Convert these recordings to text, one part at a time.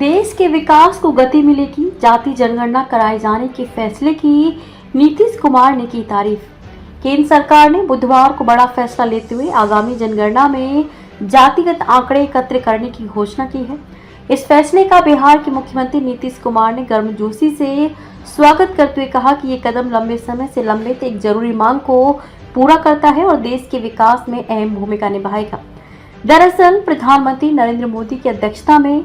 देश के विकास को गति मिलेगी, जाति जनगणना कराए जाने के फैसले की नीतीश कुमार ने की तारीफ। केंद्र सरकार ने बुधवार को बड़ा फैसला लेते हुए आगामी जनगणना में जातिगत आंकड़े एकत्र करने की घोषणा की है। इस फैसले का बिहार के मुख्यमंत्री नीतीश कुमार ने गर्मजोशी से स्वागत करते हुए कहा कि ये कदम लंबे समय से लंबित एक जरूरी मांग को पूरा करता है और देश के विकास में अहम भूमिका निभाएगा। दरअसल प्रधानमंत्री नरेंद्र मोदी की अध्यक्षता में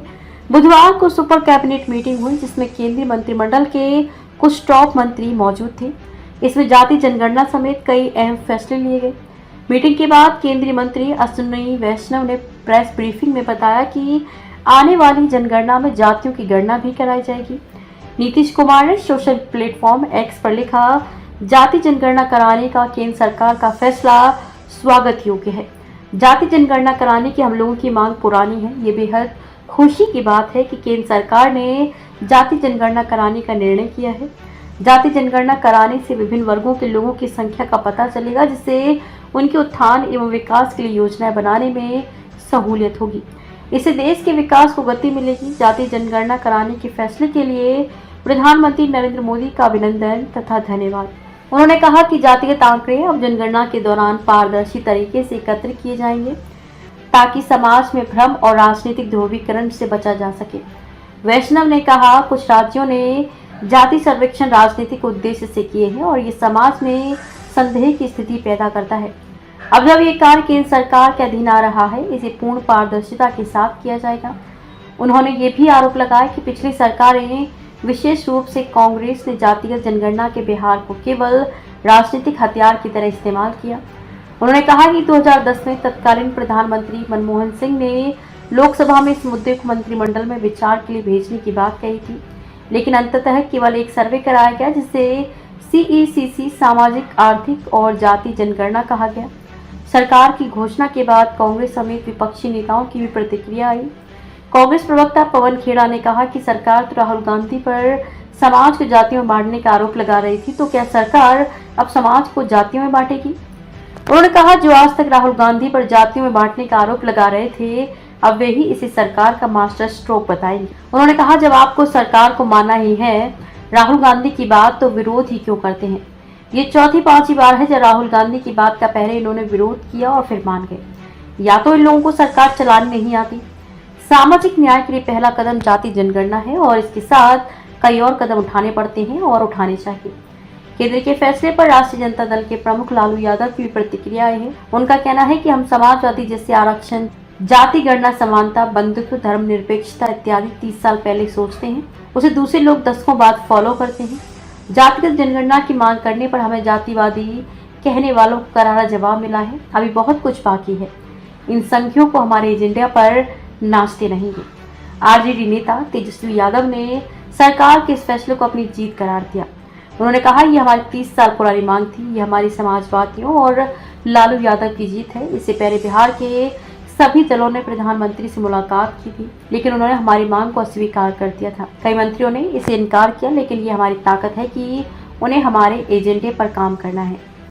बुधवार को सुपर कैबिनेट मीटिंग हुई, जिसमें केंद्रीय मंत्रिमंडल के कुछ टॉप मंत्री मौजूद थे। इसमें जाति जनगणना समेत कई अहम फैसले लिए गए। मीटिंग के बाद केंद्रीय मंत्री अश्विनी वैष्णव ने प्रेस ब्रीफिंग में बताया कि आने वाली जनगणना में जातियों की गणना भी कराई जाएगी। नीतीश कुमार ने सोशल प्लेटफॉर्म एक्स पर लिखा, जाति जनगणना कराने का केंद्र सरकार का फैसला स्वागत योग्य है। जाति जनगणना कराने की हम लोगों की मांग पुरानी है। ये बेहद खुशी की बात है कि केंद्र सरकार ने जाति जनगणना कराने का निर्णय किया है। जाति जनगणना कराने से विभिन्न वर्गों के लोगों की संख्या का पता चलेगा, जिससे उनके उत्थान एवं विकास के लिए योजनाएं बनाने में सहूलियत होगी। इससे देश के विकास को गति मिलेगी। जाति जनगणना कराने के फैसले के लिए प्रधानमंत्री नरेंद्र मोदी का अभिनंदन तथा धन्यवाद। उन्होंने कहा कि जातिगत आंकड़े अब जनगणना के दौरान पारदर्शी तरीके से एकत्र किए जाएंगे, ताकि समाज में भ्रम और राजनीतिक ध्रुवीकरण से बचा जा सके। वैष्णव ने कहा, कुछ राज्यों ने जाति सर्वेक्षण राजनीतिक उद्देश्य से किए हैं और ये समाज में संदेह की स्थिति पैदा करता है। अब जब ये कार्य केंद्र सरकार के अधीन आ रहा है, इसे पूर्ण पारदर्शिता के साथ किया जाएगा। उन्होंने ये भी आरोप लगाया कि पिछली सरकारें, विशेष रूप से कांग्रेस ने जातिगत जनगणना के बिहार को केवल राजनीतिक हथियार की तरह इस्तेमाल किया। उन्होंने कहा कि 2010 में तत्कालीन प्रधानमंत्री मनमोहन सिंह ने लोकसभा में इस मुद्दे को मंत्रिमंडल में विचार के लिए भेजने की बात कही थी, लेकिन अंततः केवल एक सर्वे कराया गया, जिसे CECC सामाजिक, आर्थिक और जाति जनगणना कहा गया। सरकार की घोषणा के बाद कांग्रेस समेत विपक्षी नेताओं की भी प्रतिक्रिया आई। कांग्रेस प्रवक्ता पवन खेड़ा ने कहा कि सरकार तो राहुल गांधी पर समाज को जातियों में बांटने का आरोप लगा रही थी, तो क्या सरकार अब समाज को जातियों में बांटेगी? उन्होंने कहा, जो आज तक राहुल गांधी पर जातियों में बांटने का आरोप लगा रहे थे, अब वे ही इसी सरकार का मास्टर स्ट्रोक बताएंगे। उन्होंने कहा, जब आपको सरकार को मानना ही है राहुल गांधी की बात, तो विरोध ही क्यों करते हैं? ये चौथी पांचवी बार है जब राहुल गांधी की बात का पहले इन्होंने विरोध किया और फिर मान गए। या तो इन लोगों को सरकार चलानी नहीं आती। सामाजिक न्याय के लिए पहला कदम जाति जनगणना है और इसके साथ कई और कदम उठाने पड़ते हैं और उठाने चाहिए। केंद्र के फैसले पर राष्ट्रीय जनता दल के प्रमुख लालू यादव की प्रतिक्रिया है। उनका कहना है कि हम समाजवादी जैसे आरक्षण, जाति गणना, समानता, बंधुत्व, धर्मनिरपेक्षता इत्यादि 30 साल पहले सोचते हैं, उसे दूसरे लोग दशकों बाद फॉलो करते हैं। जातिगत जनगणना की मांग करने पर हमें जातिवादी कहने वालों को करारा जवाब मिला है। अभी बहुत कुछ बाकी है। इन संख्याओं को हमारे एजेंडा पर नाचते रहेंगे। आरजेडी नेता तेजस्वी यादव ने सरकार के इस फैसले को अपनी जीत करार दिया। उन्होंने कहा, यह हमारी 30 साल पुरानी मांग थी। यह हमारी समाजवादियों और लालू यादव की जीत है। इससे पहले बिहार के सभी दलों ने प्रधानमंत्री से मुलाकात की थी, लेकिन उन्होंने हमारी मांग को अस्वीकार कर दिया था। कई मंत्रियों ने इसे इनकार किया, लेकिन ये हमारी ताकत है कि उन्हें हमारे एजेंडे पर काम करना है।